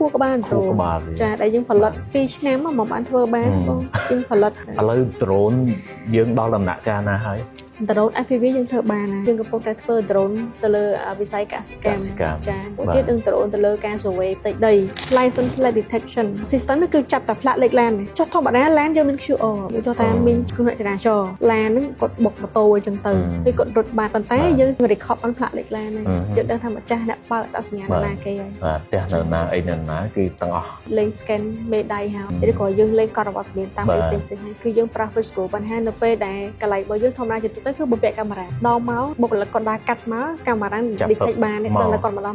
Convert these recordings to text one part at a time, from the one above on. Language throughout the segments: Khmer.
khu các bạn rồi cha đây những phần lật khi ném mà bạn thưa bán những phần lật lấy drone dương đo làm nạ ca na hay drone FPV những thợ bà này những cái photographer drone từ lơ visay cả scam cha một tiết đừng drone từ lơ ca rồi về tới đây license plate detection system nó cứ chặt tập lại lệch lan này cho thọ bạn đá lan cho mình chịu cho ta mình cứ lại trả cho lan nó cột bọc một tô chân từ thì cột rụt bàn bàn tay nhưng người khóc ăn lại lệch lan này chuyện đang tham một cha đã bao đã nhà là kia cha là ấy là cái tăng lên scan mê đai hào để có dương lên còn vào miền tam xem hay cứ dương professional bàn hai np để cái lại bao dương thông ra thì tới cứ bật bẹ camera đo máu một là còn đa cắt máu camera đi thay bàn nên là còn mà đo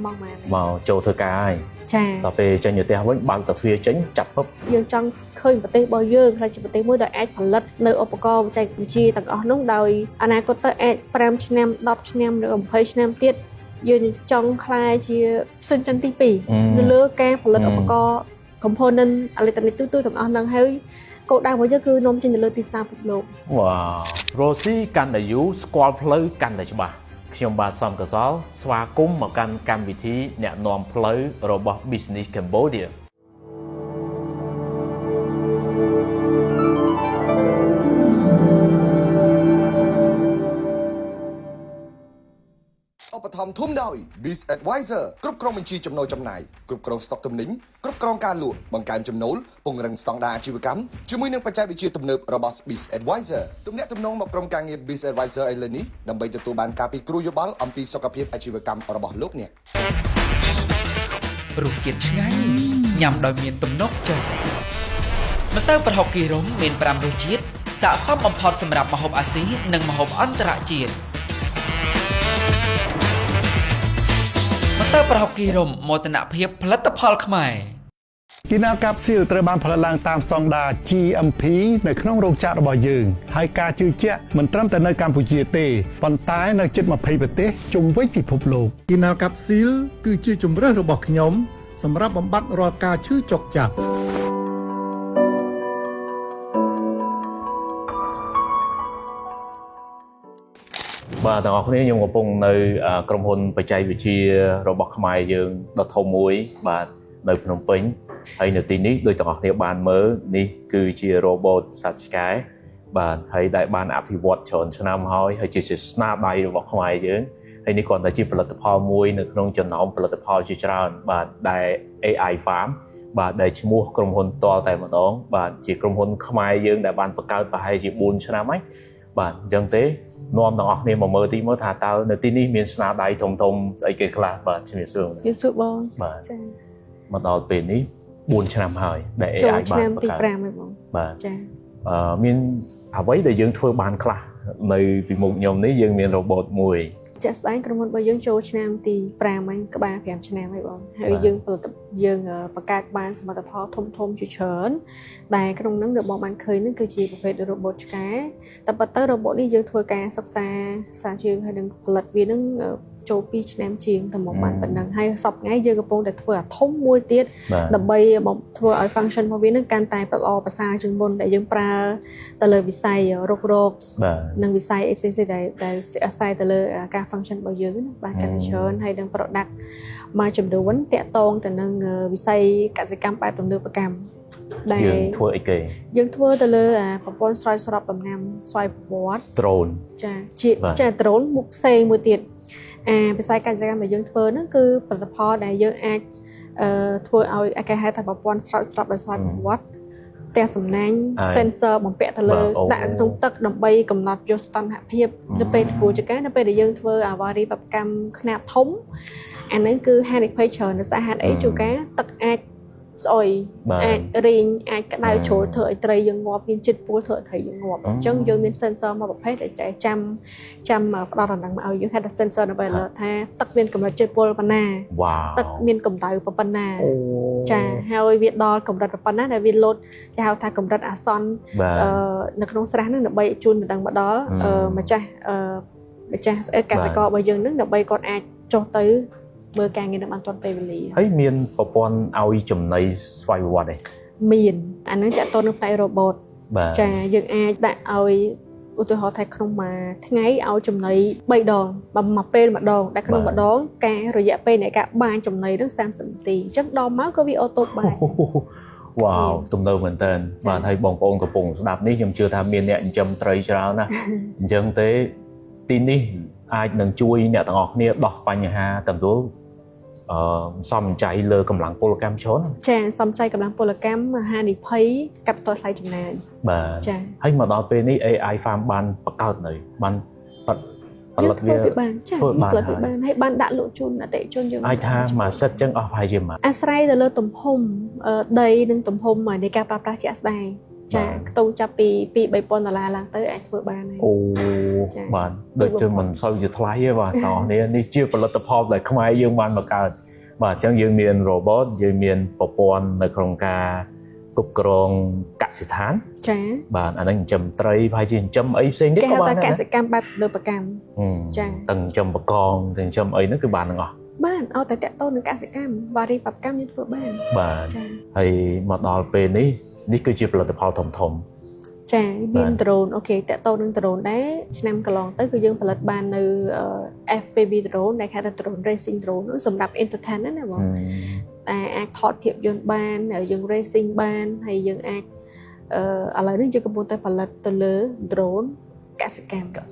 màu châu thưa cái chà tập về cho nhiều tiền với bằng tập phía chính chặt hấp dương trong khơi một tê bao dương hay chỉ một tê mới đợi ad phần lật nơi opco chạy chi tầng ở nông đồi anh có tới ad pram chnem đọc chnem được hay chnem tiết dương trong khai chia sinh chân tí pì lứa ca phần lật opco component electronic tôi tầng ở nông hay cô đang với cứ nôm trên lứa tìm sao phục lộ wow Rosie can để use squall play can để cho bà khi ông bà xong cái số xóa cung một căn cam vị trí nhẹ nòm play robot business Cambodiaឧបត្ថម្ភធំដោយ Biz Advisor គ្រប់គ្រងបញ្ជីចំណូលចំណាយគ្រប់គ្រងស្តុកទំនិញគ្រប់គ្រងការលក់បង្កើនចំណូលពង្រឹងស្តង់ដារអាជីវកម្មជាមួយនឹងបច្ចេកវិទ្យាទំនើបរបស់ Biz Advisor ទំនាក់ទំនងមកក្រុមការងារ Biz Advisor ឥឡូវនេះដើម្បីទទួលបានការពិគ្រោះយោបល់អំពីសុខភាពអាជីវកម្មរបស់លោកអ្នករសជាតិឆ្ងាញ់ញ៉ាំដោយមានទំនុកចិត្តម្សៅប្រហុកគីរុំមាន5រសជាតិស័ក្តិសមបំផុតសម្រាប់ម្ហូបអាស៊ីនិងម្ហូបអន្តរជាតិម្សៅប្រហុកគីរុំមោទនភាពផលិតផលខ្មែរគីណាកាប់ស៊ីលត្រូវបានផលិតឡើងតាមស្តង់ដារ GMP នៅក្នុងរោងចក្ររបស់យើងហើយការជឿជាក់មិនត្រឹមតែនៅកម្ពុជាទេប៉ុន្តែនៅជិត20ប្រទេសជុំវិញពិភពលោកគីណាកាប់ស៊ីលគឺជាជម្រើសរបស់ខ្ញុំសម្រាប់បំបត្តិរាល់ការឈឺចុកចាប់បាទទាំងអស់គ្នាខ្ញុំកំពុងនៅក្រុមហ៊ុនបច្ចេកវិទ្យារបស់ខ្មែរយើងដ៏ធំមួយបាទនៅភ្នំពេញហើយនៅទីនេះដោយទាំងអស់គ្នាបានមើលនេះគឺជា robot សត្វឆ្កែបាទហើយដែលបានអភិវឌ្ឍច្រើនឆ្នាំហើយជាស្នាដៃរបស់ខ្មែរយើងហើយនេះគ្រាន់តែជាផលិតផលមួយនៅក្នុងចំណោមផលិតផលជាច្រើនបាទដែល AI Farm បាទដែលឈ្មោះក្រុមហ៊ុនតលតែម្ដងបាទជាក្រុមហ៊ុនខ្មែរយើងដែលបានបង្កើតប្រហែលជា4ឆ្នាំហើយបាទអញ្ចឹងទេនាំទាំងអស់គ្នាមកមើលទីមើលថាតើនៅទីនេះមានស្នាដៃធំស្អីគេខ្លះបាទជំរាបសួរបងបាទចា៎មកដល់ពេលនេះ4ឆ្នាំហើយដែល AI បានឆ្នាំទី5ហើយបងបាទចា៎មានអ្វីដែលយើងធ្វើបានខ្លះនៅពីមុខខ្ញុំនេះយើងមាន robot មួយចាក់ស្ដែងក្រុមហ៊ុនរបស់យើងចូលឆ្នាំទី5ហើយក្បាល5ឆ្នាំហើយបងហើយយើងបង្កើតបានសមិទ្ធផលធំជាច្រើនដែលក្នុងហ្នឹងដែលបងបានឃើញហ្នឹងគឺជាប្រភេទ robot ឆ្កែតែប៉ុន្តែ robot នេះយើងធ្វើការសិក្សាសាជាហើយនឹងផលិតវាហ្នឹងចូល2ឆ្នាំជាងតែមកបានប៉ុណ្ណឹងហើយសប្តាហ៍ថ្ងៃយើងកំពុងតែធ្វើអាធំមួយទៀតដើម្បីមកធ្វើឲ្យ function របស់វានឹងកាន់តែល្អប្រសើរជាងមុនដែលយើងប្រើទៅលើវិស័យរករោគនិងវិស័យផ្សេងៗដែលអាស្រ័យទៅលើការ function របស់យើងណាបាទកាន់តែច្រើនហើយនឹង product មួយចំនួនតាក់ទងទៅនឹងវិស័យកសិកម្មបែបទំនើបកម្មដែលយើងធ្វើអីគេយើងធ្វើទៅលើប្រព័ន្ធស្រោចស្រពដំណាំស្វ័យប្រវត្តិ drone ចា drone មុខផ្សេងមួយទៀតវិស័យកសិកម្មដែលយើងធ្វើហ្នឹងគឺផលិតផលដែលយើងអាចធ្វើឲ្យគេហៅថាប្រព័ន្ធស្រោចស្រពដោយស្វ័យប្រវត្តិផ្ទះសំណាញ់ sensor បំពាក់ទៅលើដាក់ក្នុងទឹកដើម្បីកំណត់យកស្តង់ដារភាពនៅពេលព្រោះចកានៅពេលដែលយើងធ្វើអាវ៉ារីបកម្មខ្នាតធំអាហ្នឹងគឺហានិភ័យច្រើនដោយសារហេតុអីជួកាទឹកអាចស្អុយអាចរីងអាចក្តៅជ្រុលធ្វើឲ្យត្រីយើងងាប់មានជាតិពុលធ្វើឲ្យត្រីយើងងាប់អញ្ចឹងយើងមាន sensor មួយប្រភេទដែលចាំផ្ដល់ដំណឹងមកឲ្យយើងហៅថា sensor នៅពេលថាទឹកមានកម្រិតជាតិពុលប៉ុណ្ណាទឹកមានកម្ដៅប៉ុណ្ណាចាហើយវាដល់កម្រិតប៉ុណ្ណាដែលវាលោតគេហៅថាកម្រិតអាសន្ននៅក្នុងស្រះហ្នឹងដើម្បីជូនដំណឹងមកដល់ម្ចាស់កសិកររបស់យើងហ្នឹងដើម្បីគាត់អាចចុះទៅមើលការងារនៅបានទាន់ពេលវេលាហើយមានប្រព័ន្ធឲ្យចំណីស្វ័យប្រវត្តិទេមានអានឹងតាក់ទងនឹងផ្នែក robot ចាយើងអាចដាក់ឲ្យ ឧទាហរណ៍ថាក្នុងមួយថ្ងៃឲ្យចំណី3ដងបើមកពេលម្ដងដែលក្នុងម្ដងការរយៈពេលនៃការបាញចំណីនឹង30នាទីអញ្ចឹងដល់មកក៏វាអូតូបាញ វ៉ាវទំនើបមែនតើបាទហើយបងប្អូនកំពុងស្ដាប់នេះខ្ញុំជឿថាមានអ្នកចិញ្ចឹមត្រីច្រើនណាស់អញ្ចឹងទេទីនេះអាចនឹងជួយអ្នកទាំងអស់គ្នាដោះបញ្ហាទាំងទូសំចៃលើកម្លាំងពលកម្មច្រើនចាសំចៃកម្លាំងពលកម្មហានិភ័យកាត់បន្ថយថ្លៃចំណាយបាទចាហើយមកដល់ពេលនេះ AI Farm បានបង្កើតនៅបានផលិតវាបានចាផលិតវាបានហើយបានដាក់លក់ជូនអតិថិជនយើងអាចថាមួយសិតចឹងអស់ប្រហែលជាអាស្រ័យទៅលើទំហំដីនិងទំហំនៃការប្រើប្រាស់ជាក់ស្ដែងចាខ្ទង់ចាប់ពី$3,000ឡើងទៅអាចធ្វើបានហើយអូបាទដូចជាមិនសូវជាថ្លៃទេបាទតោះនេះជាផលិតផលដែលខ្មែរយើងបានបង្កើតបាទអញ្ចឹងយើងមាន robot យើងមានប្រព័ន្ធនៅក្នុងការគ្រប់គ្រងកសិដ្ឋានចាបាទអានឹងចិញ្ចឹមត្រីហើយជាចិញ្ចឹមអីផ្សេងទៀតក៏បានដែរគេហៅថាកសិកម្មបែបលើប្រកម្មចាទាំងចិញ្ចឹមបកងទាំងចិញ្ចឹមអីហ្នឹងគឺបានទាំងអស់បានឲ្យតែតកតូននឹងកសិកម្មវារីបកម្មយើងធ្វើបានបាទហើយមកដល់ពេលនេះគឺជាផលិតផលធំចាមាន drone អូខេតកតូននឹង drone ដែរឆ្នាំកន្លងទៅគឺយើងផលិតបាននៅ FPV drone ដែលគេហៅថា drone racing drone សម្រាប់ entertainment ណាបងតែអាចថតភាពយន្តបានយើង racing បានហើយយើងអាចឥឡូវនេះយើងកំពុងតែផលិតទៅលើ drone កសិកម្មចា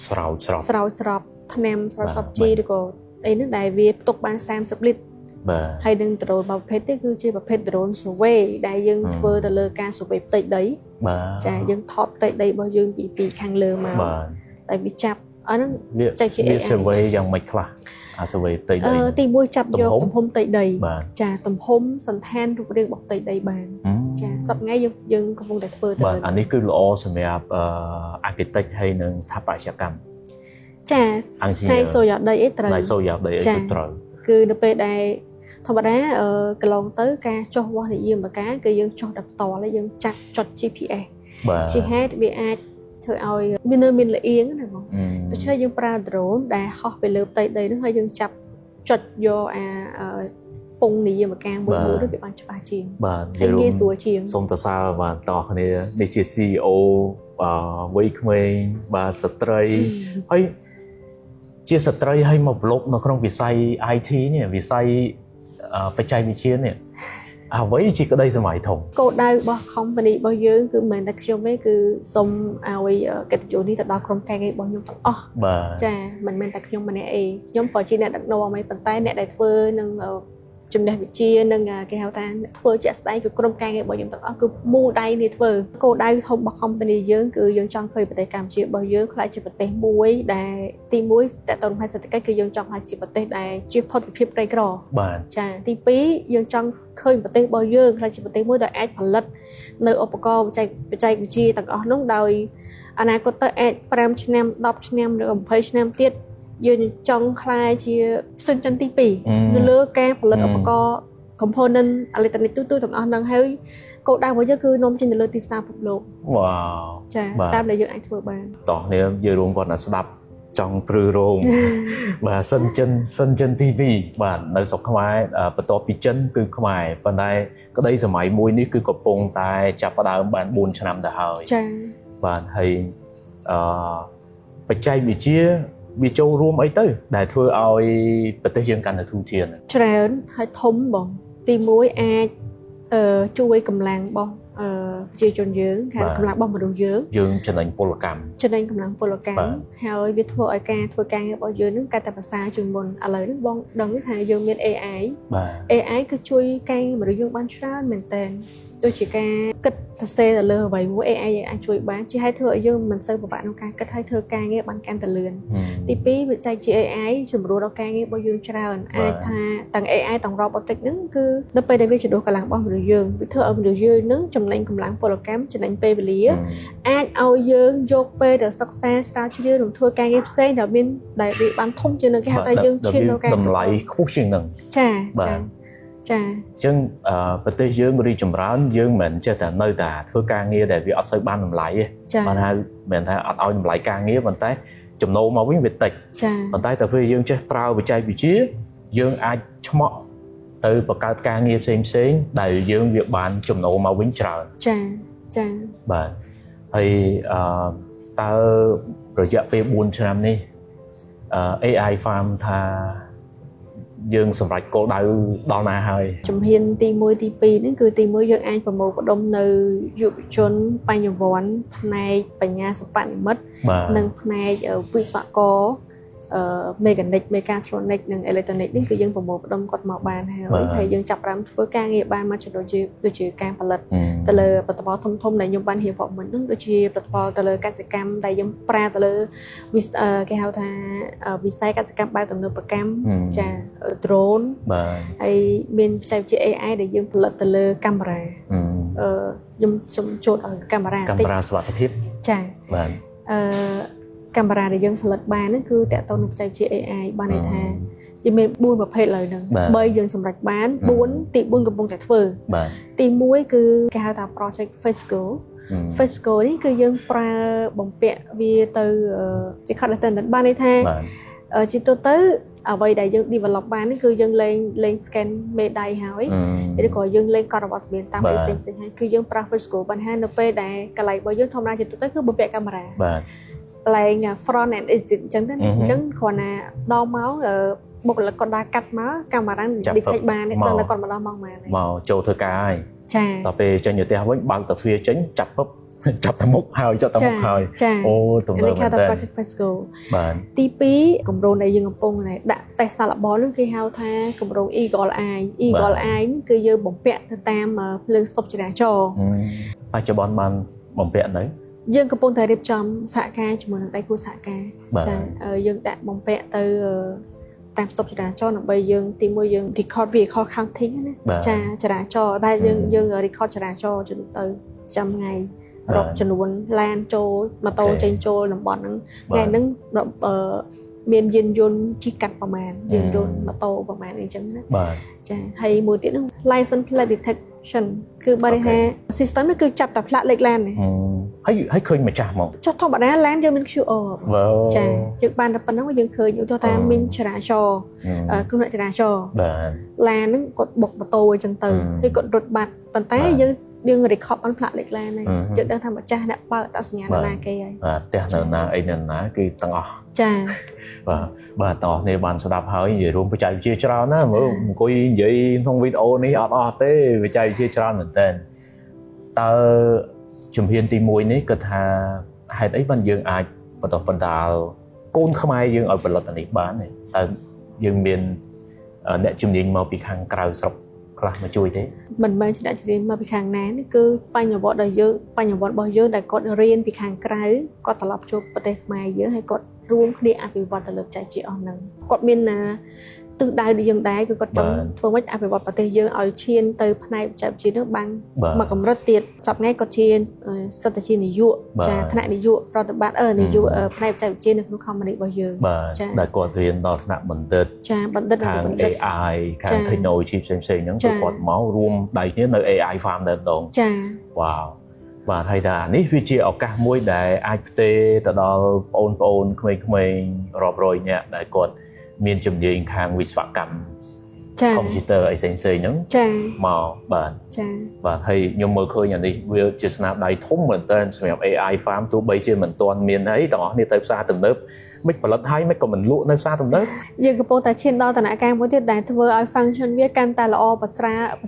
ស្រោចស្រពថ្នាំស្រោចស្រពជីឬក៏អីហ្នឹងដែលវាផ្ទុកបាន30លីត្របាទហើយនឹង drone ប្រភេទនេះគឺជាប្រភេទ drone survey ដែលយើងធ្វើទៅលើការ survey ផ្ទៃដីបាទចាយើងថតផ្ទៃដីរបស់យើងពីខាងលើមកបាទតែវាចាប់អាហ្នឹងចេះជា survey យ៉ាងម៉េចខ្លះអា survey ផ្ទៃដីទី1ចាប់យកទំហំផ្ទៃដីចាទំហំសន្តានរូបរាងរបស់ផ្ទៃដីបានចាសប្តាហ៍យើងកំពុងតែធ្វើទៅបាទអានេះគឺល្អសម្រាប់architect ហើយនិងស្ថាបត្យកម្មចាផ្នែកសូយ៉ាដីអីត្រូវផ្នែកសូយ៉ាដីអីត្រូវគឺនៅពេលដែលធម្មតាកន្លងទៅការចុះវាស់និយមការគឺយើងចុះដល់ផ្ទាល់ហើយយើងចាត់ចុច GPS ជាហេតុវាអាចធ្វើឲ្យវានៅមានលៀងណាបងដូច្នេះយើងប្រើ drone ដែលហោះទៅលើផ្ទៃដីហ្នឹងហើយយើងចាប់ចុចយកពងនិយមការមួយទៅវាបានច្បាស់ជាងបាទងាយស្រួលជាងសូមសរសើរបាទតោះគ្នានេះជា CEO វ័យក្មេងបាទស្ត្រីហើយជាស្ត្រីឲ្យមកប្លុកនៅក្នុងវិស័យ IT នេះវិស័យបច្ចេកវិទ្យានេះអ្វីជាក្តីសម័យធំគោលដៅរបស់ company របស់យើងគឺមិនមែនតែខ្ញុំទេគឺសូមឲ្យកិត្តិយសនេះទៅដល់ក្រុមការងាររបស់ខ្ញុំទាំងអស់ចាមិនមែនតែខ្ញុំម្នាក់ទេខ្ញុំក៏ជាអ្នកដឹកនាំឯងប៉ុន្តែអ្នកដែលធ្វើនឹងចំណេះវិជ្ជានិងគេហៅថាធ្វើជាក់ស្ដែងគឺក្រុមការងាររបស់យើងទាំងអស់គឺមូលដៃនេះធ្វើគោលដៅធំរបស់ company យើងគឺយើងចង់ឃើញប្រទេសកម្ពុជារបស់យើងក្លាយជាប្រទេសមួយដែលទី1តទៅផ្នែកសេដ្ឋកិច្ចគឺយើងចង់ក្លាយជាប្រទេសដែលជាផុតពីភាពក្រីក្របាទចាទី2យើងចង់ឃើញប្រទេសរបស់យើងក្លាយជាប្រទេសមួយដែលអាចផលិតនៅឧបករណ៍បច្ចេកវិទ្យាទាំងអស់នោះដោយអនាគតទៅអាច5ឆ្នាំ10ឆ្នាំឬ20ឆ្នាំទៀតយើងចង់ខ្លាយជាផ្សេងទី2នៅលើការផលិតឧបករណ៍ component electronic ទូទៅទាំងអស់ហ្នឹងហើយគោលដៅរបស់យើងគឺនាំចេញទៅលើទីផ្សារពិភពលោកវ៉ាវចាតាមដែលយើងអាចធ្វើបានតោះនេះយើងរួមគាត់ស្ដាប់ចង់ព្រឺរោងបាទសិនចិន TV បាទនៅស្រុកខ្មែរបន្ទាប់ពីចិនគឺខ្មែរប៉ុន្តែក្តីសម័យមួយនេះគឺកំពុងតែចាប់ផ្ដើមបាន4ឆ្នាំទៅហើយចាបាទហើយបច្ចេកវិទ្យាវាចូលរួមអីទៅដែលធ្វើឲ្យប្រទេសយើងកាន់តែធូរធានច្រើនហើយធំបងទី1អាចជួយកម្លាំងរបស់ប្រជាជនយើងខាងកម្លាំងរបស់មនុស្សយើងចំណេញពលកម្មចំណេញកម្លាំងពលកម្មហើយវាធ្វើឲ្យការធ្វើការងាររបស់យើងនឹងកាន់តែប្រសើរជាងមុនឥឡូវនេះបងដឹងថាយើងមាន AI បាទ AI គឺជួយការងារមនុស្សយើងបានច្រើនមែនតើដូចជាការគិតសរសេរទៅលើអ្វីមួយ AI អាចជួយបានជាហេតុធ្វើឲ្យយើងមិនសូវពិបាកក្នុងការគិតហើយធ្វើការងារបានកាន់តែលឿនទី2វិស័យជា AI សម្រួលដល់ការងាររបស់យើងច្រើនអាចថាទាំង AI ទាំង robotic ហ្នឹងគឺនៅពេលដែលវាជំនួសកម្លាំងរបស់មនុស្សយើងវាធ្វើឲ្យមនុស្សយើងនឹងចំណេញកម្លាំងពលកម្មចំណេញពេលវេលាអាចឲ្យយើងយកពេលទៅសិក្សាស្រាវជ្រាវនិងធ្វើការងារផ្សេងដែលមានដែលវាបានធំជាងនឹងគេហៅថាយើងឈានដល់ការតម្លៃខ្ពស់ជាងនឹងចាបាទចាអញ្ចឹងប្រទេសយើងរីកចម្រើនយើងមិនចេះតែនៅតែធ្វើការងារដែលវាអត់សូវបានតម្លៃទេបានហៅមិនថាអត់ឲ្យតម្លៃការងារប៉ុន្តែចំណូលមកវិញវាតិចប៉ុន្តែតែពេលយើងចេះប្រើបច្ចេកវិទ្យាយើងអាចឆ្មក់ទៅបង្កើតការងារផ្សេងដែលយើងវាបានចំណូលមកវិញច្រើនចាបាទហើយ តើរយៈពេល4ឆ្នាំនេះ AI farm ថាយើងសម្រេចគោលដៅដល់ណាហើយ ជំហានទី1ទី2នេះគឺទី1យើងអាចប្រមូលផ្ដុំនៅយុវជនបញ្ញវន្តផ្នែកបញ្ញាសិប្បនិម្មិតនិងផ្នែកវិស្វករmechanic mechatronic និង electronic នេះគឺយើងប្រមូលផ្ដុំគាត់មកបានហើយយើងចាប់ផ្ដើមធ្វើការងារបានមកចំណុចដូចជាការផលិតទៅលើផលិតផលធំដែលខ្ញុំបានរៀបរាប់មុនហ្នឹងដូចជាផលិតផលទៅលើកសិកម្មដែលយើងប្រើទៅលើគេហៅថាវិស័យកសិកម្មបែបទំនើបកម្មចា drone ហើយមានបច្ចេកវិទ្យា AI ដែលយើងផលិតទៅលើកាមេរ៉ាខ្ញុំសូមចូលដល់កាមេរ៉ាសុវត្ថិភាពចាបាទកាមេរ៉ាដែលយើងផលិតបានហ្នឹងគឺតកតទៅនឹងបច្ចេកវិទ្យា AI បានន័យថាជាមាន4ប្រភេទឡើយហ្នឹង3យើងសម្រេចបាន4ទី4កំពុងតែធ្វើទី1គឺគេហៅថា project Fesco Fesco នេះគឺយើងប្រើបំពាក់វាទៅជា content បានន័យថាជាទូទៅអ្វីដែលយើង develop បាននេះគឺយើងលេង scan មេដៃហើយឬក៏យើងលេងកត់របស់ទ្រានតាមផ្សេងៗហើយគឺយើងប្រើ Fesco បានហើយនៅពេលដែលកន្លែងរបស់យើងធម្មតាជាទូទៅគឺបំពាក់កាមេរ៉ាបាទឡើង front and exit អញ្ចឹងទៅអញ្ចឹងគ្រាន់តែដល់មកបុគ្គលិកគាត់ដើរកាត់មកកាមេរ៉ា detect បានដល់គាត់មកដល់មកបានមកចូលធ្វើការហើយចាដល់ពេលចេញទៅផ្ទះវិញបើកទៅទ្វារចេញចាប់ពឹបចាប់តែមុខហើយចាប់តែមុខហើយអូទំនើបមែនតើ project Fesco បាទទី2គម្រោងដែលយើងកំពុងតែដាក់ test សាកល្បងនោះគេហៅថាគម្រោង Eagle Eye នេះគឺយើងបំពាក់ទៅតាមភ្លើងស្តុបចរាចរណ៍បច្ចុប្បន្នបានបំពាក់នៅយើងកំពុងតែរៀបចំសហការជាមួយនឹងដៃគូសហការចាយើងដាក់បំពាក់ទៅតាមស្តុបចរាចរណ៍ដើម្បីយើងទីមួយយើង record vehicle counting ណាចាចរាចរណ៍ដែលយើង record ចរាចរណ៍ជំនួសទៅចាំថ្ងៃរកចំនួនឡានចូលម៉ូតូចេញចូលតំបន់ហ្នឹងថ្ងៃហ្នឹងមានយានយន្តជិះកាត់ប្រមាណយានយន្តម៉ូតូប្រមាណអីចឹងណាចាហើយមួយទៀតហ្នឹង license plate detection គឺបើថា system នេះគឺចាប់តែផ្លាកលេខឡានហើយឃើញម្ចាស់មកចុះធម្មតាឡានយើងមាន QR ចាយើងបានតែប៉ុណ្្នឹងយើងឃើញឧទាហរណ៍ថាមានចរាចរណ៍គ្រោះថ្នាក់ចរាចរណ៍បាទឡានហ្នឹងគាត់បុកម៉ូតូអញ្ចឹងទៅហើយគាត់រត់បាត់ប៉ុន្តែយើង record បានផ្លាកលេខឡានហើយយើងដឹងថាម្ចាស់អ្នកបើកអត្តសញ្ញាណណាគេហើយបាទផ្ទះនៅណាអីនៅណាគឺទាំងអស់ចាបាទតោះនេះបានស្ដាប់ហើយនិយាយរួមបច្ចេកវិទ្យាច្រើនណាមើលអង្គុយនិយាយក្នុងវីដេអូនេះអត់ទេបច្ចេកវិទ្យាច្រើនមែនតើតើជំហានទី1នេះគឺថាហេតុអីបានយើងអាចបន្តកូនខ្មែរយើងឲ្យផលិតអានេះបានតើយើងមានអ្នកជំនាញមកពីខាងក្រៅស្រុកខ្លះមកជួយទេមិនមែនជាអ្នកជំនាញមកពីខាងណានេះគឺបញ្ញវន្តរបស់យើងដែលគាត់រៀនពីខាងក្រៅគាត់ត្រឡប់ចូលប្រទេសខ្មែរយើងហើយគាត់រួមគ្នាអភិវឌ្ឍទៅលើបច្ចេកវិទ្យាអស់ហ្នឹងគាត់មានទិសដៅដូចយើងដែរគឺគាត់ចង់ធ្វើម៉េចអភិវឌ្ឍប្រទេសយើងឲ្យឈានទៅផ្នែកបច្ចេកវិទ្យានោះបានមកកម្រិតទៀតសប្តាហ៍ថ្ងៃគាត់ជាសិទ្ធិជានាយកចាថ្នាក់នាយកប្រតិបត្តិនាយកផ្នែកបច្ចេកវិទ្យានៅក្នុង company របស់យើងចាដែលគាត់រៀនដល់ថ្នាក់បណ្ឌិតចាបណ្ឌិតខាង AI ខាង technology ផ្សេងៗហ្នឹងគឺគាត់មករួមដៃគ្នានៅ AI farm តែម្ដងចាវ៉ាវបាទហើយថានេះវាជាឱកាសមួយដែលអាចផ្ទេរទៅដល់បងប្អូនក្មេងៗរាប់រយនាក់ដែលគាត់មានជំនាញខាងវិស្វកម្មកុំព្យូទ័រអីផ្សេងៗហ្នឹងមកបាទបាទហើយខ្ញុំមើលឃើញអានេះវាជាស្នាដៃធំមែនតើសម្រាប់ AI farm ទោះបីជាមិនទាន់មានអីទាំងអស់នេះទៅផ្សារទំនើបមិនផលិតហើយមិនក៏មិនលក់នៅផ្សារទំនើបយើងកំពុងតែឈានដល់ដំណាក់កាលមួយទៀតដែលធ្វើឲ្យ function វាកាន់តែល្អប្រ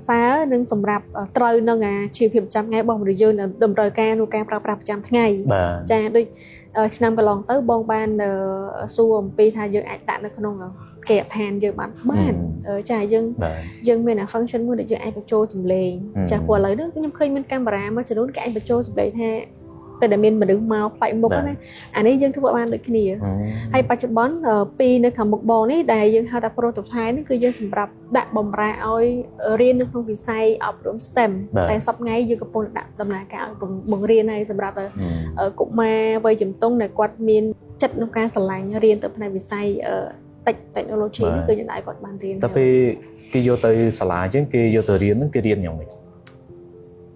សើរនិងសម្រាប់ត្រូវនឹងជីវភាពប្រចាំថ្ងៃរបស់មនុស្សយើងតម្រូវការក្នុងការប្រើប្រាស់ប្រចាំថ្ងៃចាដូចឆ្នាំកន្លងទៅបងបានសួរអំពីថាយើងអាចដាក់នៅក្នុងគេដ្ឋានយើងបានចាយើងមាន function មួយដែលយើងអាចបញ្ចូលសម្លេងចាព្រោះឥឡូវនេះខ្ញុំឃើញមានកាមេរ៉ាមួយចំនួនគេអាចបញ្ចូលសម្លេងថាពេលដែលមានមនុស្សមកផ្លែកមុខណាអានេះយើងធ្វើបានដូចគ្នាហើយបច្ចុប្បន្នពីនៅខាងមុខបងនេះដែលយើងហៅថា prototype នេះគឺយើងសម្រាប់ដាក់បំរើឲ្យរៀននៅក្នុងវិស័យអប់រំ STEM តែសប្តាហ៍ថ្ងៃយើងកំពុងដាក់ដំណើរការឲ្យបង្រៀនឲ្យសម្រាប់កុមារវ័យជំទង់ដែលគាត់មានចិត្តក្នុងការស្រឡាញ់រៀនទៅផ្នែកវិស័យtechnology នេះគឺយើងឲ្យគាត់បានរៀនតែពេលគេយកទៅសាលាអញ្ចឹងគេយកទៅរៀនហ្នឹងគេរៀនយ៉ាងម៉េច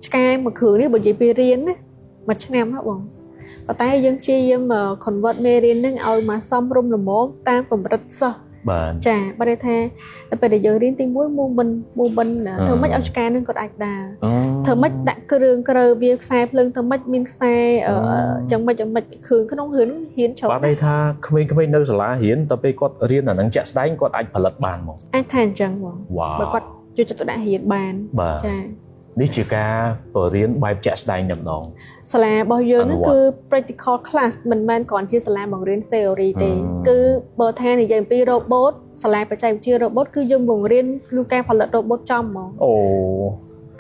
ឆ្កែមួយគ្រឿងនេះបើនិយាយពីរៀនណាមួយឆ្នាំហ៎បងប៉ុន្តែយើងព្យាយាម convert មេរៀនហ្នឹងឲ្យមកសមរម្យល្មមតាមកម្រិតសិស្ស បាទ ចាបើថាដល់ពេលដែលយើងរៀនទី1មូមិនធ្វើម៉េចឲ្យឆ្កែនឹងគាត់អាចដើរធ្វើម៉េចដាក់គ្រឿងក្រៅវាខ្សែភ្លើងធ្វើម៉េចមានខ្សែចឹងម៉េចគ្រឿងក្នុងរឿងហ៊ានច្រើន បាទន័យថាក្មេងៗនៅសាលារៀនតែពេលគាត់រៀនអានឹងចាក់ស្ដែងគាត់អាចផលិតបានហ្មង អាចថាអញ្ចឹងបង វ៉ាវ បើគាត់ជួយចិត្តដាក់រៀនបាន បាទ ចា នេះជាការបរៀនបែបចាក់ស្ដែងតែម្ដង សាលារបស់យើងហ្នឹងគឺ practical class មិនមែនគ្រាន់ជាសាលាបង្រៀន theory ទេ គឺបើថានិយាយអំពី robot សាលាបច្ចេកវិទ្យា robot គឺយើងបង្រៀនក្នុងការផលិត robot ចំហ្មង អូ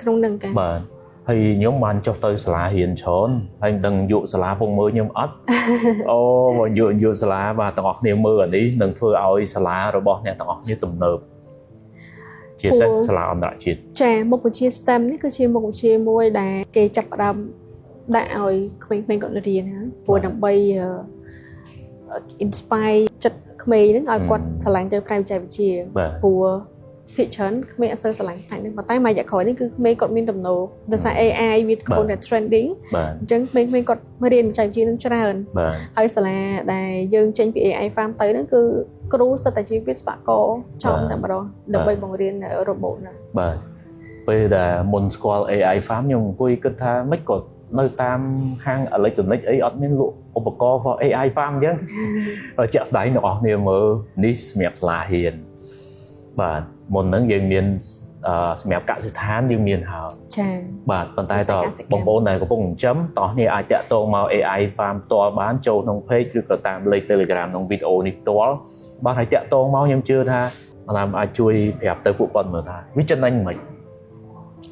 ក្នុងហ្នឹងកា បាទហើយខ្ញុំបានចុះទៅសាលារៀនច្រើនហើយមិនដឹងយកសាលាពងមើលខ្ញុំអត់ អូបើយកសាលាបាទទាំងអស់គ្នាមើលអានេះនឹងធ្វើឲ្យសាលារបស់អ្នកទាំងអស់គ្នាទំនើបជាពិសេសសាលាអន្តរជាតិ ចាមុខវិជ្ជា STEM នេះគឺជាមុខវិជ្ជាមួយដែលគេចាប់ផ្ដើមដាក់ឲ្យក្មេងៗគាត់រៀនហ្នឹងព្រោះដើម្បី inspire ចិត្តក្មេងហ្នឹងឲ្យគាត់ឆ្លាញ់ទៅផ្នែកបច្ចេកវិទ្យា បាទ ព្រោះភាគច្រើនក្មេងអត់សូវឆ្លាញ់ផ្នែកហ្នឹងប៉ុន្តែមួយរយៈក្រោយនេះគឺក្មេងគាត់មានទំនោរដោយសារ AI វាកំពុងតែ trending បាទ អញ្ចឹងក្មេងៗគាត់រៀនបច្ចេកវិទ្យានឹងច្រើន បាទ ហើយសាលាដែលយើងចេញពី AI farm ទៅហ្នឹងគឺគ្រូសិតតែជាវិស្វករចំតែម្ដងដើម្បីបង្រៀន robot ហ្នឹង បាទពេលដែលមុនស្គាល់ AI farm ខ្ញុំអង្គុយគិតថាមិនក៏នៅតាមហាងអេឡិចត្រូនិកអីអត់មានលក់ឧបករណ៍ for AI farm អញ្ចឹងជាក់ស្ដែងអ្នកនរគ្នាមើលនេះសម្រាប់សាលារៀនបាទមុនហ្នឹងយើងមានសម្រាប់កសិដ្ឋានយើងមានហើយ ចា៎ បាទប៉ុន្តែតបងប្អូនដែលកំពុងចិញ្ចឹមតោះគ្នាអាចតាក់ទងមក AI farm ផ្ទាល់បានចូលក្នុង page ឬក៏តាមលេខ Telegram ក្នុងវីដេអូនេះផ្ទាល់បាទហើយតាក់ទងមកខ្ញុំជឿថាតាមអាចជួយប្រាប់ទៅពួកគាត់មើលថាវាចំណេញមិន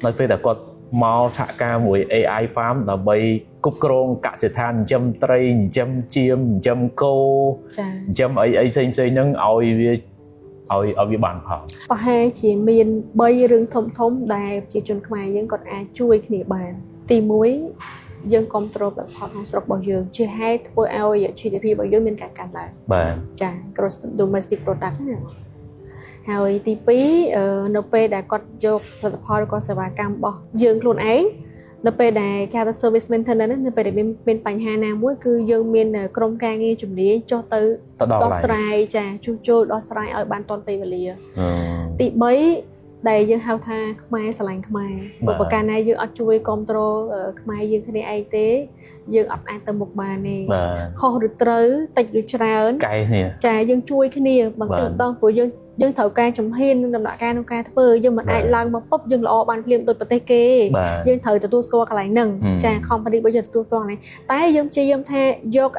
នៅពេលដែលគាត់មកសហការមួយ AI farm ដើម្បីគ្រប់គ្រងកសិដ្ឋានចិញ្ចឹមត្រីចិញ្ចឹមចៀមចិញ្ចឹមគោ ចា៎ ចិញ្ចឹមអីផ្សេងៗហ្នឹងឲ្យវាបានផល ប្រហែលជាមាន3រឿងធំៗដែលប្រជាជនខ្មែរយើងគាត់អាចជួយគ្នាបានទី1យើងគ្រប់គ្រងផលិតផលក្នុងស្រុករបស់យើងជាហេតុធ្វើឲ្យ GDP របស់យើងមានការកើនឡើង បាទ ចា៎ Gross Domestic Product ណាហើយទី2នៅពេលដែលគាត់យកផលិតផលឬក៏សេវាកម្មរបស់យើងខ្លួនឯងនៅពេលដែលគេហៅថា service maintenance នៅពេលដែលមានបញ្ហាណាមួយគឺយើងមានក្រុមការងារជំនាញចុះទៅដោះស្រាយចាជួសជុលដោះស្រាយឲ្យបានទាន់ពេលវេលាទី3ដែលយើងហៅថាខ្មែរស្រឡាញ់ខ្មែរបើប្រការណាយើងអត់ជួយគ្រប់គ្រងខ្មែរយើងគ្នាឯងទេយើងអត់អាចទៅមុខបានទេ បាទ ខុសឬត្រូវតិចឬច្រើន កែគ្នា ចាយើងជួយគ្នាបន្តិចម្ដងព្រោះយើងត្រូវការជំហាននឹងដំណាក់កាលក្នុងការធ្វើយើងមិនអាចឡើងមកពុបយើងល្អបានភ្លាមដូចប្រទេសគេយើងត្រូវទទួលស្គាល់កន្លែងហ្នឹងចា company របស់យើងទទួលស្គាល់កន្លែងតែយើងព្យាយាមថាយក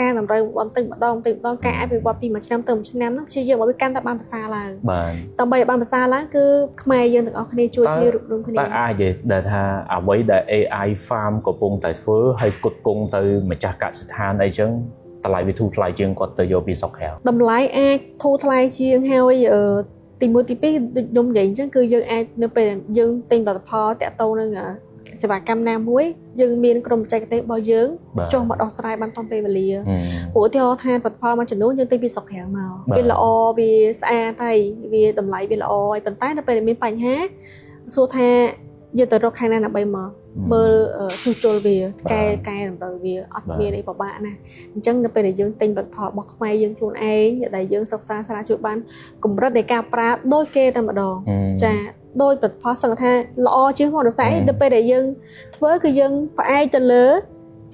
ការតម្រូវបន្តិចម្ដងការអភិវឌ្ឍពីមួយឆ្នាំទៅមួយឆ្នាំហ្នឹងព្យាយាមឲ្យវាកាន់តែបានប្រសើរឡើង បាទ ដើម្បីឲ្យបានប្រសើរឡើងគឺខ្មែរយើងទាំងអស់គ្នាជួយគ្នារួមរួមគ្នា តែអាចដែលថាអ្វីដែល AI farm កំពុងតែធ្វើឲ្យគុតគង់ទៅម្ចាស់កសិដ្ឋានអីចឹងតម្លៃវាធូរថ្លៃជាងគាត់ទៅយកពីស្រុកក្រៅ តម្លៃអាចធូរថ្លៃជាងហើយទី1ទី2ដូចខ្ញុំនិយាយអញ្ចឹងគឺយើងអាចនៅពេលយើងទិញផលិតផលតាក់ទងនឹងសេវាកម្មណាមួយយើងមានក្រុមបច្ចេកទេសរបស់យើងចុះមកដោះស្រាយបានទាន់ពេលវេលាព្រោះឧទាហរណ៍ថាផលិតផលមួយចំនួនយើងទិញពីស្រុកក្រៅមកវាល្អវាស្អាតហើយវាតម្លៃវាល្អហើយប៉ុន្តែនៅពេលមានបញ្ហាសួរថាយើងទៅរកខាងណាដើម្បីមកមើលជួសជុលវាកែតម្រូវវាអត់មានអីពិបាកណាអញ្ចឹងនៅពេលដែលយើងទិញផលិតផលរបស់ខ្មែរយើងខ្លួនឯងដែលយើងសិក្សាស្រាវជ្រាវបានកម្រិតនៃការប្រើដូចគេតែម្ដងចាដោយផលិតផលសឹងថាល្អជាងមកដោយសារនៅពេលដែលយើងធ្វើគឺយើងផ្អែកទៅលើ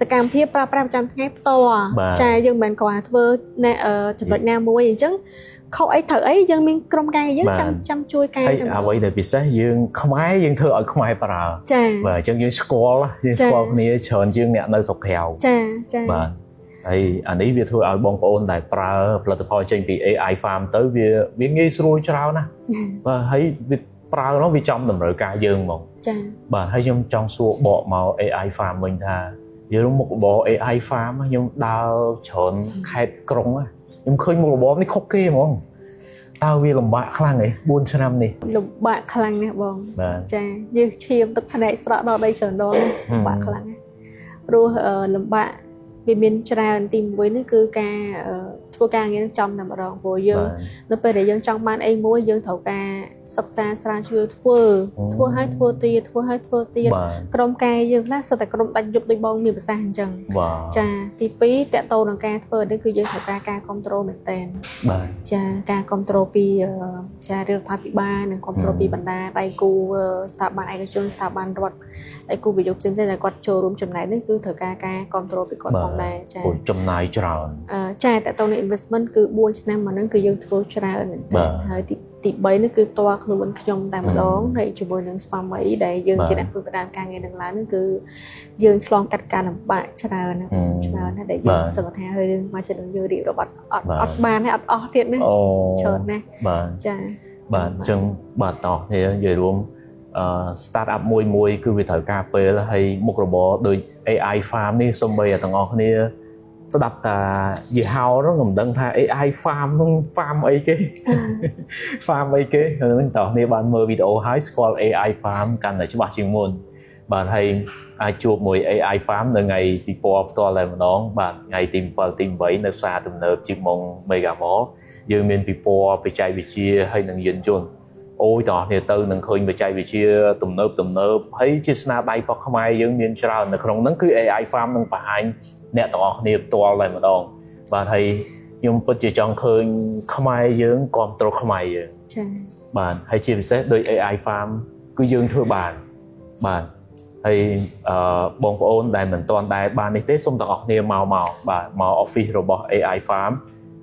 សកម្មភាពប្រើប្រាស់ប្រចាំថ្ងៃផ្ទាល់ចាយើងមិនមែនគ្រាន់តែធ្វើចំណុចណាមួយអញ្ចឹងខុសអីត្រូវអីយើងមានក្រុមការងារយើងចាំជួយកែហើយអ្វីដែលពិសេសយើងខ្មែរយើងធ្វើឲ្យខ្មែរប្រើចាបាទអញ្ចឹងយើងស្គាល់គ្នាច្រើនជាងអ្នកនៅស្រុកក្រៅចាបាទហើយអានេះវាធ្វើឲ្យបងប្អូនដែលប្រើផលិតផលចេញពី AI farm ទៅវាងាយស្រួលច្រើនណាបាទហើយវាប្រើនោះវាចំតម្រូវការយើងហ្មងចាបាទហើយខ្ញុំចង់សួរបកមក AI farm វិញថាយើងមុខរបរ AI farm ខ្ញុំដើរច្រើនខេត្តក្រុងខ្ញុំឃើញមុខរបរនេះខុសគេហ្មងតើវាលំបាកខ្លាំងហី4ឆ្នាំនេះលំបាកខ្លាំងណាស់បងចាយើងឈាមទឹកភ្នែកស្រក់ដល់ដីច្រើនដងលំបាកខ្លាំងណាស់ព្រោះលំបាកវាមានច្រើនទី1នេះគឺការធ្ ធ្វើការងារនឹងចំតែម្ដងព្រោះយើងនៅពេលដែលយើងចង់បានអីមួយយើងត្រូវការសិក្សាស្រាវជ្រាវធ្វើឲ្យធ្វើទៀតក្រុមការយើងខ្លះសិតតែក្រុមដាច់យប់ដូចបងមានប្រសាសន៍អញ្ចឹងចាទី2តកតទៅនឹងការធ្វើនេះគឺយើងត្រូវការគ្រប់គ្រងមែនតើចាការគ្រប់គ្រងពីចារដ្ឋាភិបាលនិងគ្រប់គ្រងពីបណ្ដាដៃគូស្ថាប័នឯកជនស្ថាប័នរដ្ឋដៃគូវិនិយោគផ្សេងៗដែលគាត់ចូលរួមចំណែកនេះគឺត្រូវការការគ្រប់គ្រងពីគាត់ផងដែរចាចំណាយច្រើនចាតកតទៅនឹង investment គឺ4ឆ្នាំមកហ្នឹងគឺយើងធ្វើច្រើនមែនតើហើយទី3នេះគឺផ្ទាល់ខ្លួនខ្ញុំតែម្ដងហើយជាមួយនឹងស្វាមីដែលយើងជាអ្នកធ្វើការការងារនឹងឡើងហ្នឹងគឺយើងឆ្លងកាត់ការលំបាកច្រើនណាដែលយើងសង្ឃថាហើយមកចិត្តយើងរៀបរាប់អត់បានហើយអត់អស់ទៀតណាច្រើនណាស់ចាបាទអញ្ចឹងបាទតោះគ្នានិយាយរួមstart up មួយគឺវាត្រូវការពេលហើយមុខរបរដូច AI farm នេះសូម្បីតែទាំងអស់គ្នាស្ដាប់តាយីហោហ្នឹងមិនដឹងថា AI farm ហ្នឹង farm អីគេ farm អីគេហ្នឹងតោះគ្នាបានមើលវីដេអូហើយស្គាល់ AI farm កាន់តែច្បាស់ជាងមុនបាទហើយអាចជួបមួយ AI farm នៅថ្ងៃពីពណ៌ផ្ទាល់តែម្ដងបាទថ្ងៃទី7ទី8នៅផ្សារទំនើបជីម៉ុង Mega Mall យើងមានពីពណ៌បច្ចេកវិទ្យាហើយនឹងយានយន្តអូយតោះគ្នាទៅនឹងឃើញបច្ចេកវិទ្យាទំនើបហើយជាស្នាដៃរបស់ខ្មែរយើងមានច្រើននៅក្នុងហ្នឹងគឺ AI farm នឹងបង្ហាញអ្នកទាំងអស់គ្នាផ្ទាល់តែម្ដងបាទហើយខ្ញុំពិតជាចង់ឃើញខ្មែរយើងគ្រប់គ្រងខ្មែរយើងចា៎បាទហើយជាពិសេសដោយ AI farm គឺយើងធ្វើបានបាទហើយបងប្អូនដែលមិនទាន់ដែរបាននេះទេសូមទាំងអស់គ្នាមកបាទមក office របស់ AI farm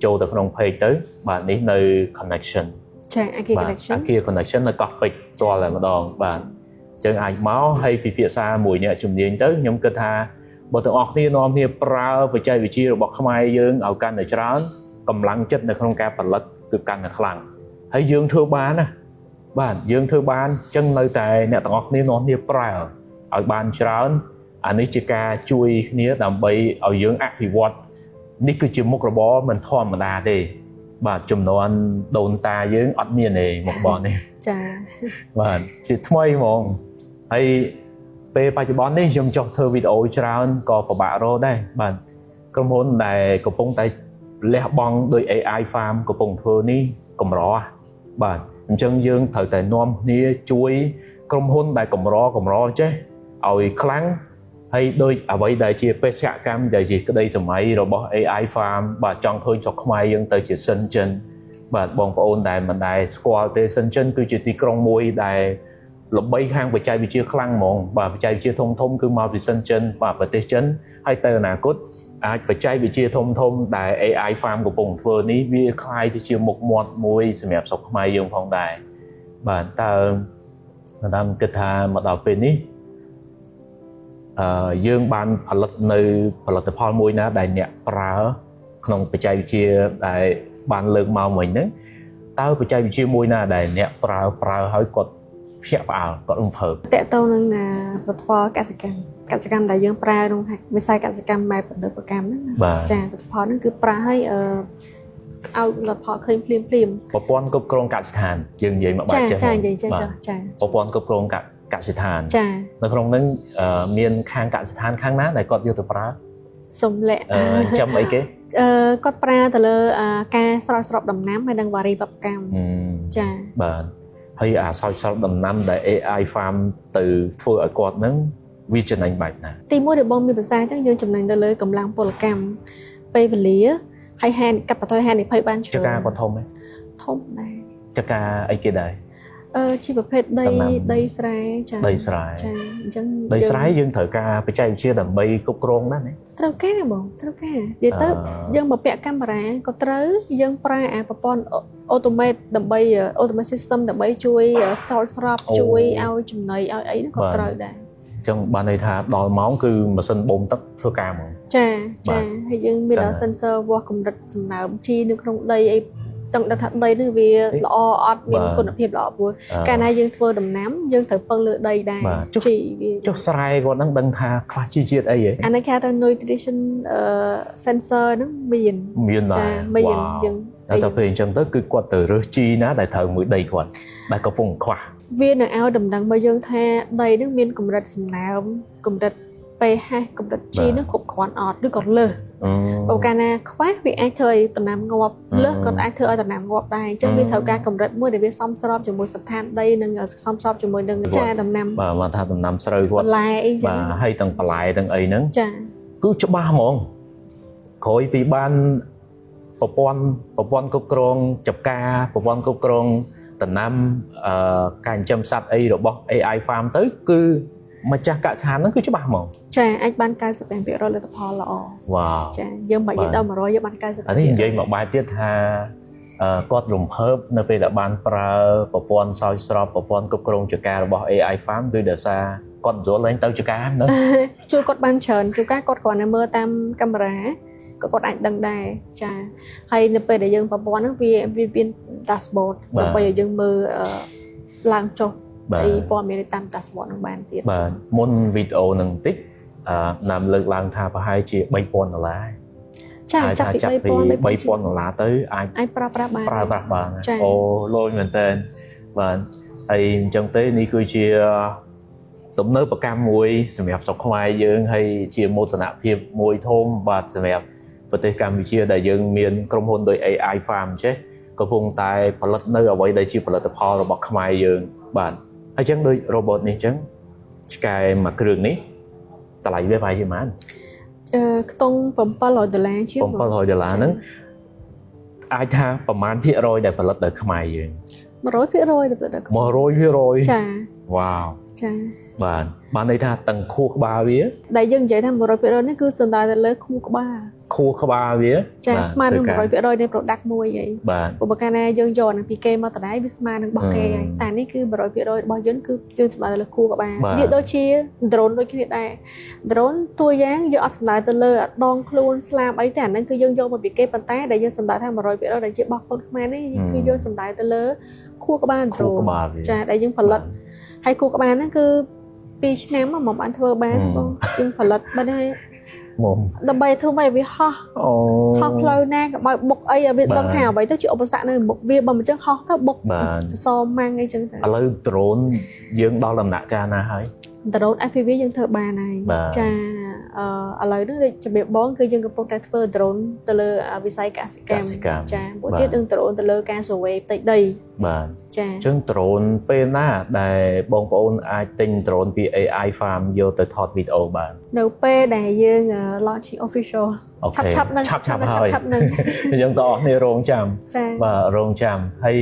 ចូលទៅក្នុង page ទៅបាទនេះនៅ connection ចាអាគារ connection អាគារ connection នៅកោះពេជ្រផ្ទាល់តែម្ដងបាទអញ្ចឹងអាចមកហើយពិភាក្សាមួយអ្នកជំនាញទៅខ្ញុំគិតថាបើទាំងអស់គ្នានាំគ្នាប្រើបច្ចេកវិទ្យារបស់ខ្មែរយើងឲ្យកាន់តែច្រើនកម្លាំងចិត្តនៅក្នុងការផលិតគឺកាន់តែខ្លាំងហើយយើងធ្វើបានណាបាទយើងធ្វើបានអញ្ចឹងនៅតែអ្នកទាំងអស់គ្នានាំគ្នាប្រើឲ្យបានច្រើនអានេះជាការជួយគ្នាដើម្បីឲ្យយើងអភិវឌ្ឍនេះគឺជាមុខរបរមិនធម្មតាទេបាទចំនួនដូនតាយើងអត់មានទេមុខរបរនេះចាបាទជាថ្មីហ្មងហើយពេលបច្ចុប្បន្ននេះខ្ញុំចុះធ្វើវីដេអូច្រើនក៏ពិបាករកដែរបាទក្រុមហ៊ុនដែលកំពុងតែលះបង់ដោយ AI farm កំពុងធ្វើនេះកម្របាទអញ្ចឹងយើងត្រូវតែនាំគ្នាជួយក្រុមហ៊ុនដែលកម្រចេះឲ្យខ្លាំងហើយដោយអ្វីដែលជាបេសកកម្មដែលជាក្តីសម័យរបស់ AI farm បាទចង់ឃើញស្រុកខ្មែរយើងទៅជាសិនចិនបាទបងប្អូនដែលមិនដែលស្គាល់ទេសិនចិនគឺជាទីក្រុងមួយដែលល្បីខាងបច្ចេកវិទ្យាខ្លាំងហ្មងបាទបច្ចេកវិទ្យាធំគឺមកពីសិនចិនបាទប្រទេសចិនហើយទៅអនាគតអាចបច្ចេកវិទ្យាធំដែល AI farm កំពុងធ្វើនេះវាคล้ายទៅជាមុខមាត់មួយសម្រាប់ស្រុកខ្មែរយើងផងដែរបាទតើតាមគិតថាមកដល់ពេលនេះយើងបានផលិតនៅផលិតផលមួយណាដែលអ្នកប្រើក្នុងបច្ចេកវិទ្យាដែលបានលើកមកមិញហ្នឹងតើបច្ចេកវិទ្យាមួយណាដែលអ្នកប្រើហើយគាត់ភ្ញាក់ផ្អើលគាត់រំភើបតកតទៅនឹងផលិតផលកសិកម្មដែលយើងប្រើក្នុងវិស័យកសិកម្មបែបផលិតកម្មហ្នឹងចាផលិតផលហ្នឹងគឺប្រើឲ្យឲ្យផលិតផលឃើញភ្លាមប្រព័ន្ធគ្រប់គ្រងកសិដ្ឋានយើងនិយាយមកបែបចេះចាប្រព័ន្ធគ្រប់គ្រងកសិដ្ឋានចានៅក្នុងហ្នឹងមានខាងកសិដ្ឋានខាងណាដែលគាត់យកទៅប្រើសំលាក់ចាំអីគេគាត់ប្រើទៅលើការស្រោចស្រពដំណាំហើយនិងវារីបកម្មចាបាទហើយស្រោចស្រពដំណាំដែល AI farm ទៅធ្វើឲ្យគាត់ហ្នឹងវាចំណេញបែបណាទីមួយដែលបងមានប្រសាសន៍អញ្ចឹងយើងចំណេញទៅលើកម្លាំងពលកម្មពេលវេលាហើយកាត់បន្ថយហានិភ័យបានច្រើនចការគាត់ធំដែរចការអីគេដែរជាប្រភេទដីស្រែចាដីស្រែចាអញ្ចឹងដីស្រែយើងត្រូវការបច្ចេកវិទ្យាដើម្បីគ្រប់គ្រងណាស់ត្រូវការបងត្រូវការនិយាយទៅយើងមកពាក់កាមេរ៉ាក៏ត្រូវយើងប្រើប្រព័ន្ធ automate ដើម្បី automate system ដើម្បីជួយស្រោចស្រពជួយឲ្យចំណីឲ្យអីហ្នឹងក៏ត្រូវដែរអញ្ចឹងបានន័យថាដល់ម៉ោងគឺម៉ាស៊ីនបូមទឹកធ្វើការហ្មងចាហើយយើងមានដល់ sensor វាស់កម្រិតសំណើមជីនៅក្នុងដីអីចង់ដឹងថាដីនេះវាល្អអត់មានគុណភាពល្អព្រោះកាលណាយើងធ្វើដំណាំយើងត្រូវពឹងលើដីដែរជីវាចុះស្រែគាត់នឹងដឹងថាខ្វះជីជាតិអីហ៎អានេះគេហៅថា nutrition sensor ហ្នឹងមានចាមានយើងតែពេលអញ្ចឹងទៅគឺគាត់ទៅរើសជីណាដែលត្រូវមួយដីគាត់ដែលកំពុងខ្វះវានឹងឲ្យដំណឹងមកយើងថាដីហ្នឹងមានកម្រិតសំណើមកម្រិត ពេលហាកម្រិតជីនឹងគ្រប់គ្រាន់អត់ឬក៏លើស បើកាលណាខ្វះវាអាចធ្វើឲ្យដំណាំងាប់លើសក៏អាចធ្វើឲ្យដំណាំងាប់ដែរអញ្ចឹងវាត្រូវការកម្រិតមួយដែលវាសមស្របជាមួយស្ថានដីនិងសមស្របជាមួយនឹងចាដំណាំ បាទមកថាដំណាំស្រូវគាត់ បន្លែអីចឹង បាទហើយទាំងបន្លែទាំងអីហ្នឹង ចា គឺច្បាស់ហ្មងក្រោយពីបានប្រព័ន្ធគ្រប់គ្រងចម្ការប្រព័ន្ធគ្រប់គ្រងដំណាំការចិញ្ចឹមសត្វអីរបស់ AI Farm ទៅគឺម្ចាស់កសិដ្ឋានហ្នឹងគឺច្បាស់ហ្មង ចាអាចបាន 95% លទ្ធផលល្អ វ៉ាវ ចាយើងបើនិយាយដល់100យើងបាន 95% អានេះនិយាយមកបែបទៀតថាគាត់រំភើបនៅពេលដែលបានប្រើប្រព័ន្ធសោយស្រពប្រព័ន្ធគ្រប់គ្រងចការរបស់ AI Farm គឺដោយសារគាត់យល់ឡើងទៅចការហ្នឹង ជួយគាត់បានច្រើនជួយការគាត់គ្រាន់តែមើលតាមកាមេរ៉ាក៏គាត់អាចដឹងដែរចាហើយនៅពេលដែលយើងប្រព័ន្ធហ្នឹងវាមាន dashboard ដើម្បីឲ្យយើងមើលឡើងចុះពីព័ត៌មានតាម dashboard ហ្នឹងបានទៀត បាទមុនវីដេអូហ្នឹងបន្តិចណាំលើកឡើងថាប្រហែលជា$3,000 ចាចាប់ពី$3,000 ទៅអាចប្រើប្រាស់បាន អូលយមែនតើបាទហើយអញ្ចឹងទេនេះគឺជាទំនើបកម្មមួយសម្រាប់ស្រុកខ្មែរយើងហើយជាមោទនភាពមួយធំបាទសម្រាប់ប្រទេសកម្ពុជាដែលយើងមានក្រុមហ៊ុនដោយ AI Farm ចេះកំពុងតែផលិតនៅអ្វីដែលជាផលិតផលរបស់ខ្មែរយើងបាទហើយអញ្ចឹងដូច robot នេះអញ្ចឹងឆ្កែមួយគ្រឿងនេះតម្លៃវាប្រហែលជាប៉ុន្មាន ខ្ទង់$700ជាង$700ហ្នឹងអាចថាប្រមាណភាគរយដែលផលិតដោយខ្មែរយើង 100% ដែលផលិតដោយខ្មែរ 100% ចា វ៉ាវ ចា បានន័យថាទាំងខួរក្បាលវា ដែលយើងនិយាយថា 100% នេះគឺសំដៅទៅលើខួរក្បាល ខួរក្បាលវា ចាស្មើនឹង 100% នៃ product មួយហី បាទ បើកាលណាយើងយកនឹងពីគេមកតដែរវាស្មើនឹងរបស់គេហើយតែនេះគឺ 100% របស់យើងគឺយើងស្មើទៅលើខួរក្បាលវាដូចជា drone ដូចគ្នាដែរ drone តួយ៉ាងយើងអត់សំដៅទៅលើដងខ្លួនស្លាបអីទេអាហ្នឹងគឺយើងយកមកពីគេប៉ុន្តែដែលយើងសំដៅថា 100% ដែលជារបស់ខ្លួនខ្មែរនេះគឺយើងសំដៅទៅលើខួរក្បាល drone ចាដែលយើងផលិតហើយខួរក្បាលហ្នឹងគឺ2ឆ្នាំមកបានធ្វើបានបងយើងផលិតបានហើយ ដើម្បីធ្វើឲ្យវាហោះផ្លូវណាក៏បើបុកអីឲ្យវាដឹងថាអ្វីទៅជាឧបសគ្គនៅមុខវាបើមិនចឹងហោះទៅបុកសសម៉ាំងអីចឹងទៅ ឥឡូវ drone យើងដល់ដំណាក់កាលណាហើយ drone FPV យើងធ្វើបានហើយចាឥឡូវនេះដូចជំរាបបងគឺយើងកំពុងតែធ្វើ drone ទៅលើវិស័យកសិកម្មចាមួយទៀតនឹង drone ទៅលើការ survey ផ្ទៃដីបាទចាអញ្ចឹង drone ពេលណាដែលបងប្អូនអាចទិញ drone ពី AI Farm យកទៅថតវីដេអូបាន នៅពេលដែលយើង launch official ឆាប់នឹង នឹងយើងតោះគ្នារងចាំបាទរងចាំហើយ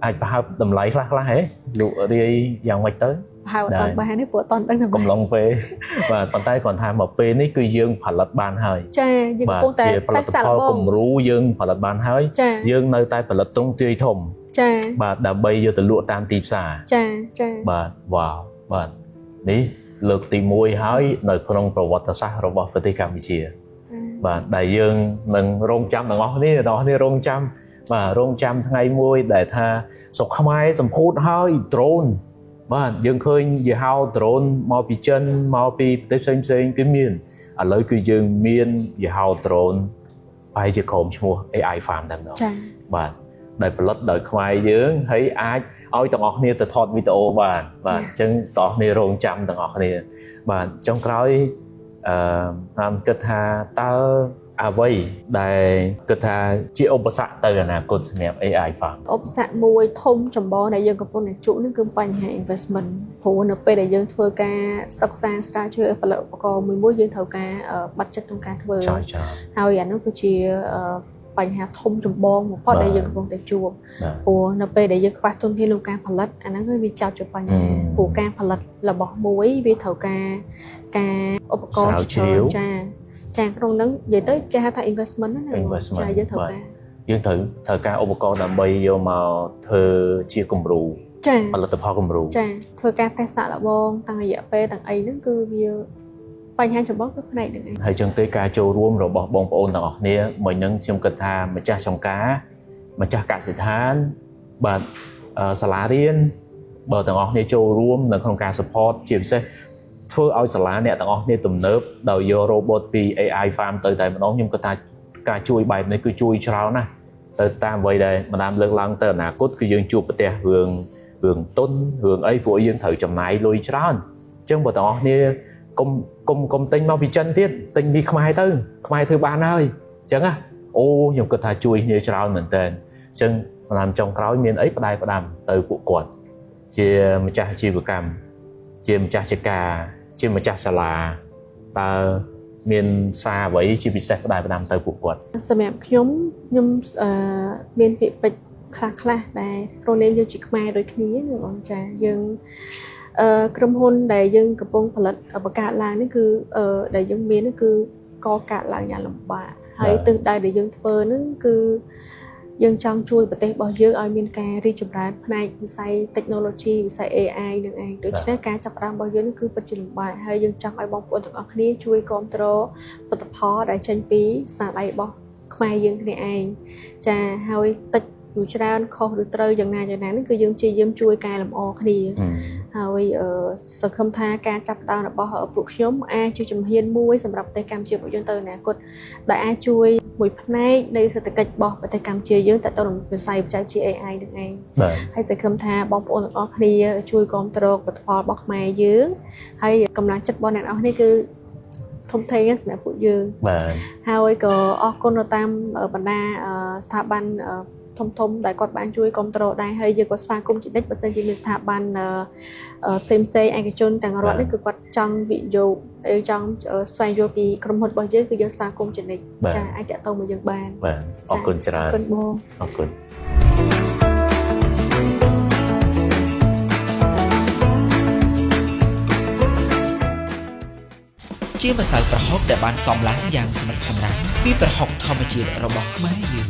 អាចប្រហែលតម្លៃខ្លះហ៎លក់រាយយ៉ាងម៉េចទៅហើយអត់បាននេះព្រោះអត់ដឹងកំឡុងពេលបាទប៉ុន្តែគ្រាន់ថាមកពេលនេះគឺយើងផលិតបានហើយចាយើងកំពុងតែផលិតផលគំរូយើងផលិតបានហើយយើងនៅតែផលិតទ្រង់ទ្រាយធំចាបាទដើម្បីយកទៅលក់តាមទីផ្សារចាបាទវ៉ាវបាទនេះលើកទី1ហើយនៅក្នុងប្រវត្តិសាស្ត្ររបស់ប្រទេសកម្ពុជាបាទដែលយើងនឹងរងចាំទាំងអស់គ្នារងចាំបាទរងចាំថ្ងៃមួយដែលថាស្រុកខ្មែរសម្ពោធហើយ drone បាទយើងឃើញយីហោ drone មកពីចិនមកពីប្រទេសផ្សេងគឺមានឥឡូវគឺយើងមានយីហោ drone បែរជាក្រុមឈ្មោះ AI Farm តែម្ដងបាទដែលផលិតដោយខ្មែរយើងហើយអាចឲ្យទាំងអស់គ្នាទៅថតវីដេអូបានបាទអញ្ចឹងទាំងអស់គ្នារងចាំទាំងអស់គ្នាបាទចុងក្រោយតាមគិតថាតើអ្វីដែលគិតថាជាឧបសគ្គទៅអនាគតសម្រាប់ AI Farm ឧបសគ្គមួយធំចម្បងដែលយើងកំពុងតែជួបនោះគឺបញ្ហា investment ព្រោះនៅពេលដែលយើងធ្វើការសិក្សាស្រាវជ្រាវផលិតឧបករណ៍មួយយើងត្រូវការបាត់ចិត្តក្នុងការធ្វើហើយអានោះគឺជាបញ្ហាធំចម្បងបំផុតដែលយើងកំពុងតែជួបព្រោះនៅពេលដែលយើងខ្វះទុនធានក្នុងការផលិតអាហ្នឹងគឺវាចោទជាបញ្ហាព្រោះការផលិតរបស់មួយវាត្រូវការឧបករណ៍ច្រើនចាក្នុងហ្នឹងនិយាយទៅគេហៅថា investment ណាចាយើងត្រូវការឧបករណ៍ដើម្បីយកមកធ្វើជាគំរូផលិតផលគំរូចាធ្វើការតេស្តសាកល្បងតាំងរយៈពេលទាំងអីហ្នឹងគឺវាបញ្ហាចម្បងគឺផ្នែកហ្នឹងឯងហើយចឹងទេការចូលរួមរបស់បងប្អូនទាំងអស់គ្នាមិញហ្នឹងខ្ញុំគិតថាម្ចាស់ចំការម្ចាស់កសិដ្ឋានបាទសាលារៀនបើទាំងអស់គ្នាចូលរួមនៅក្នុងការ support ជាពិសេសធ្វើឲ្យសាលាអ្នកទាំងអស់គ្នាទំនើបដោយយក robot ពី AI Farm ទៅតែម្ដងខ្ញុំគិតថាការជួយបែបនេះគឺជួយច្រើនណាស់ទៅតាមអ្វីដែលម្ដងលើកឡើងទៅអនាគតគឺយើងជួបប្រទះរឿងទុនរឿងអីព្រោះយើងត្រូវចំណាយលុយច្រើនអញ្ចឹងបើទាំងអស់គ្នា កុំទិញមកពីចិនទៀតទិញពីខ្មែរទៅខ្មែរធ្វើបានហើយអញ្ចឹងណាអូខ្ញុំគិតថាជួយគ្នាច្រើនមែនតើអញ្ចឹងតាមចុងក្រោយមានអីផ្ដាំទៅពួកគាត់ជាម្ចាស់អាជីវកម្មជាម្ចាស់ចការជាម្ចាស់សាលាតើមានសារអ្វីជាពិសេសផ្ដាំទៅពួកគាត់ សម្រាប់ខ្ញុំមានពាក្យពេចន៍ខ្លះដែលក្រុមនាមយើងជាខ្មែរដូចគ្នាបងចាយើងក្រុមហ៊ុនដែលយើងកំពុងផលិតបង្កើតឡើងនេះគឺដែលយើងមាននេះគឺកកើតឡើងយ៉ាងលំបាកហើយទិសដៅដែលយើងធ្វើហ្នឹងគឺយើងចង់ជួយប្រទេសរបស់យើងឲ្យមានការរីកចម្រើនផ្នែកវិស័យ technology វិស័យ AI នឹងឯងដូច្នេះការចាប់ផ្ដើមរបស់យើងគឺពិតជាលំបាកហើយយើងចង់ឲ្យបងប្អូនទាំងអស់គ្នាជួយគ្រប់គ្រងផលិតផលដែលចេញពីស្នាដៃរបស់ខ្មែរយើងគ្នាឯងចាហើយតិចឬច្រើនខុសឬត្រូវយ៉ាងណានេះគឺយើងព្យាយាមជួយកែលម្អគ្នាហើយសង្ឃឹមថាការចាប់ផ្ដើមរបស់ពួកខ្ញុំអាចជាជំហានមួយសម្រាប់ប្រទេសកម្ពុជារបស់យើងទៅអនាគតដែលអាចជួយមួយផ្នែកនៃសេដ្ឋកិច្ចរបស់ប្រទេសកម្ពុជាយើងទៅនឹងវិស័យបច្ចេកវិទ្យា AI នឹងឯងហើយសង្ឃឹមថាបងប្អូនទាំងអស់គ្នាជួយគ្រប់គ្រងផលិតផលរបស់ខ្មែរយើងហើយកម្លាំងចិត្តរបស់អ្នកនរគ្នាគឺធំធេងសម្រាប់ពួកយើងបាទហើយក៏អរគុណទៅតាមបណ្ដាស្ថាប័នធំដែលគាត់បានជួយគ្រប់គ្រងដែរហើយយើងក៏ស្វាគមន៍ជានិច្ចបើសិនជាមានស្ថាប័នផ្សេងឯកជនទាំងរដ្ឋនេះគឺគាត់ចង់វិនិយោគចង់ស្វែងយល់ពីក្រុមហ៊ុនរបស់យើងគឺយើងស្វាគមន៍ជានិច្ចចាអាចតាក់ទងមកយើងបានបាទអរគុណច្រើនអរគុណបងអរគុណជាម្សៅប្រហុកដែលបានសំឡើងយ៉ាងសម្រិតសម្រាំងពីប្រហុកធម្មជាតិរបស់ខ្មែរយើង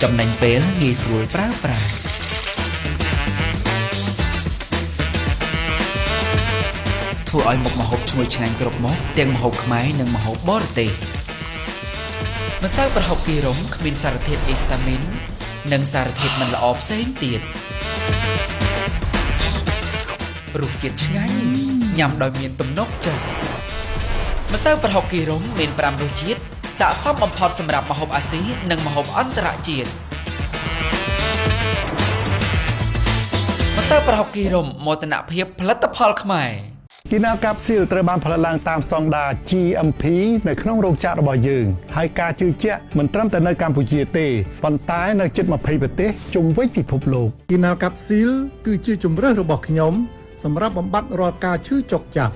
ចំណេញពេលងាយស្រួលប្រើប្រាស់ធ្វើឲ្យមុខម្ហូបឈ្ងុយឆ្ងាញ់គ្រប់មុខទាំងម្ហូបខ្មែរនិងម្ហូបបរទេសម្សៅប្រហុកគីរុំគ្មានសារធាតុអេស្តាមីននិងសារធាតុមិនល្អផ្សេងទៀតរសជាតិឆ្ងាញ់ញ៉ាំដោយមានទំនុកចិត្តម្សៅប្រហុកគីរុំមាន5រសជាតិស័ក្តិសមបំផុតសម្រាប់ម្ហូបអាស៊ីនិងម្ហូបអន្តរជាតិម្សៅប្រហុកគីរុំមោទនភាពផលិតផលខ្មែរគីណាកាប់ស៊ីលត្រូវបានផលិតឡើងតាមស្តង់ដារ GMP នៅក្នុងរោងចក្ររបស់យើងហើយការជឿជាក់មិនត្រឹមតែនៅកម្ពុជាទេប៉ុន្តែនៅជិត20ប្រទេសជុំវិញពិភពលោកគីណាកាប់ស៊ីលគឺជាជម្រើសរបស់ខ្ញុំសម្រាប់បំបត្តិរាល់ការឈឺចុកចាប់